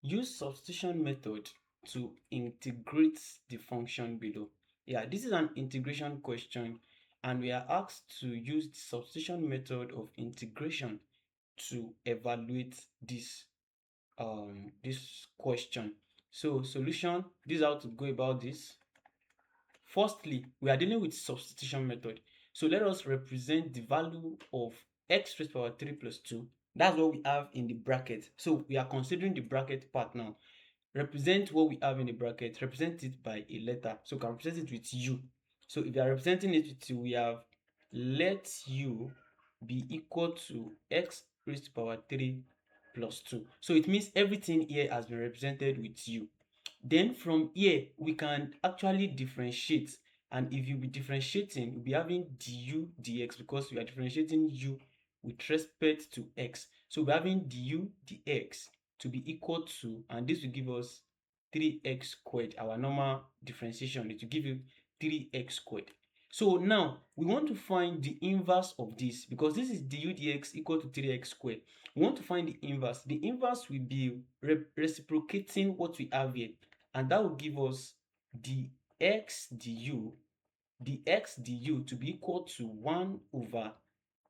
Use substitution method to integrate the function below. Yeah, this is an integration question, and we are asked to use the substitution method of integration to evaluate this question. So solution, this is how to go about this. Firstly, we are dealing with substitution method. So let us represent the value of x raised to power 3 plus 2. That's what we have in the bracket. So we are considering the bracket part now. Represent what we have in the bracket, represent it by a letter. So we can represent it with u. So if you are representing it with u, we have let u be equal to x raised to power 3 plus 2. So it means everything here has been represented with u. Then from here, we can actually differentiate. And if you be differentiating, you'll be having du dx because we are differentiating u with respect to x. So we're having du dx to be equal to, and this will give us 3x squared, our normal differentiation. It will give you 3x squared. So now we want to find the inverse of this because this is du dx equal to 3x squared. We want to find the inverse. The inverse will be reciprocating what we have here, and that will give us the x du to be equal to 1 over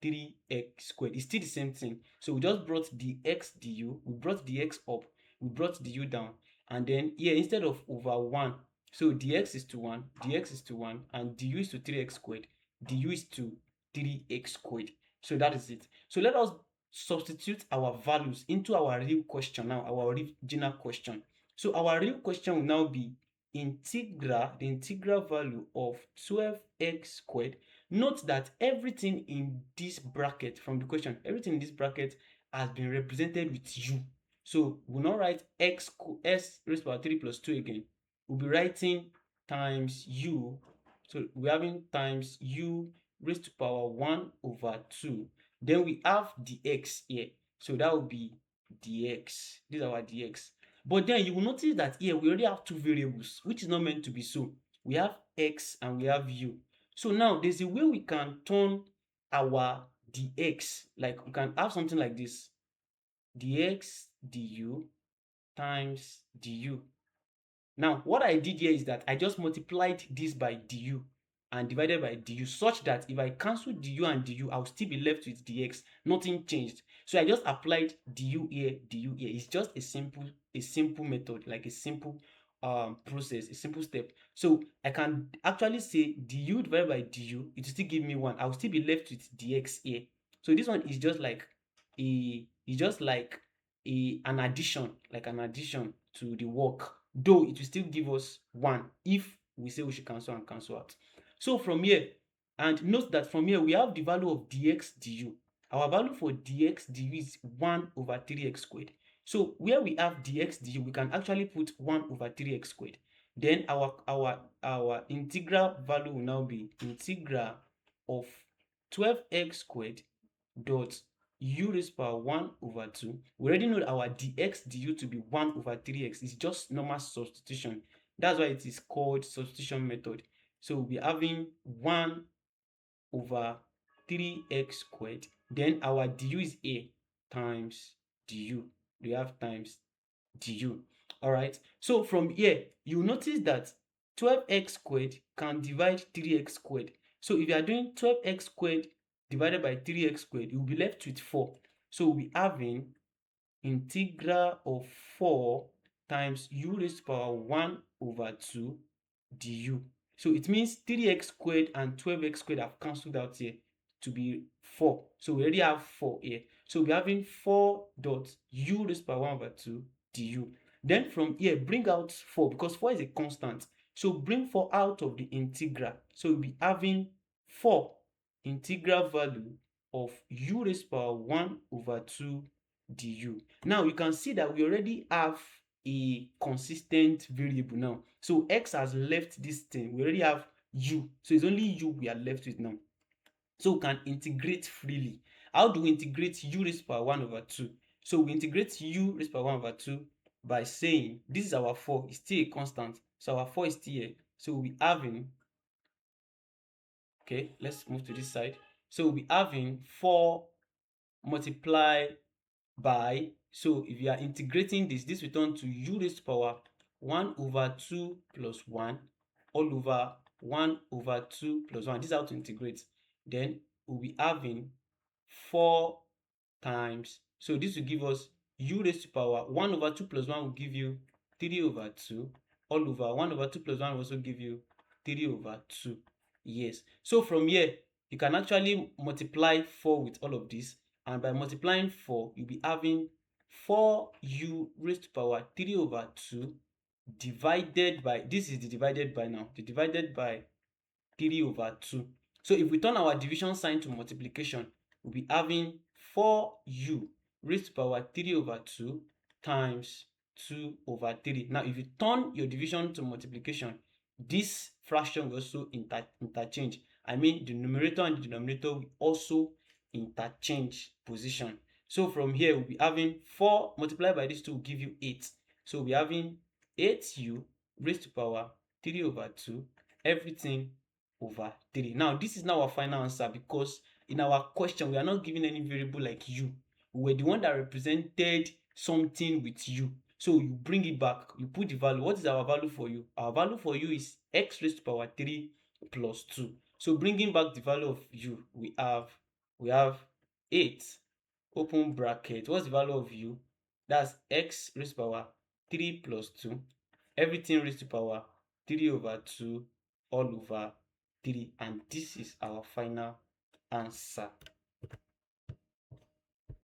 3x squared. It's still the same thing. So we just brought the x du, we brought the x up, we brought the u down, and then here instead of over 1, so dx is to 1, dx is to 1, and du is to 3x squared, du is to 3x squared. So that is it. So let us substitute our values into our real question now, our original question. So our real question will now be the integral value of 12x squared. Note that everything in this bracket from the question, everything in this bracket has been represented with u. So we'll not write s raised to power 3 plus 2 again. We'll be writing times u. So we're having times u raised to power 1 over 2. Then we have the x here. So that will be dx. This is our dx. But then you will notice that here we already have two variables, which is not meant to be so. We have x and we have u. So now there's a way we can turn our dx, like we can have something like this, dx du times du. Now what I did here is that I just multiplied this by du and divided by du, such that if I cancel du and du, I'll still be left with dx. Nothing changed. So I just applied du here, du here. It's just a simple method, like a simple process, a simple step. So I can actually say du divided by du, it will still give me 1. I'll still be left with dx here. So this one is just like an addition, to the work, though it will still give us 1 if we say we should cancel and cancel out. So from here, and note that from here we have the value of dx du. Our value for dx du is 1 over 3x squared. So where we have dx du, we can actually put 1 over 3x squared. Then our integral value will now be integral of 12x squared dot u raised to power 1 over 2. We already know that our dx du to be 1 over 3x. It's just normal substitution. That's why it is called substitution method. So we'll be having 1 over 3x squared. Then our du is a times du. We have times du. Alright. So from here, you notice that 12x squared can divide 3x squared. So if you are doing 12x squared divided by 3x squared, you will be left with 4. So we'll be having integral of 4 times u raised to power 1 over 2 du. So it means 3x squared and 12x squared have cancelled out here to be 4. So we already have 4 here. So we're having 4 dot u raised to power 1 over 2 du. Then from here, bring out 4 because 4 is a constant. So bring 4 out of the integral. So we'll be having 4 integral value of u raised to power 1 over 2 du. Now you can see that we already have a consistent variable now. So x has left this thing. We already have u. So it's only u we are left with now. So we can integrate freely. How do we integrate u raised to power 1 over 2? So we integrate u raised to power 1 over 2 by saying this is our 4, it's still a constant. So our 4 is still here. So we'll be having, okay, let's move to this side. So we'll be having 4 multiplied by, So if you are integrating this will turn to u raised to power 1/2 plus 1 all over 1/2 plus 1. This is how to integrate. Then we'll be having 4 times. So this will give us u raised to power 1/2 plus 1 will give you 3/2 all over 1/2 plus 1 will also give you 3/2. Yes. So from here, you can actually multiply 4 with all of this. And by multiplying 4, you'll be having 4u raised to power 3/2 divided by, this is the divided by now, the divided by 3/2. So if we turn our division sign to multiplication, we'll be having 4u raised to power 3/2 times 2/3. Now, if you turn your division to multiplication, this fraction will also interchange. I mean, the numerator and the denominator will also interchange position. So from here, we'll be having 4 multiplied by this 2 will give you 8. So we'll be having 8u raised to power 3/2 everything over 3. Now, this is now our final answer, because in our question, we are not given any variable like u. We were the one that represented something with u. So you bring it back, you put the value. What is our value for u? Our value for u is x raised to power 3 plus 2. So bringing back the value of u, we have 8, open bracket. What's the value of u? That's x raised to power 3 plus 2, everything raised to power 3/2 all over 3. And this is our final answer.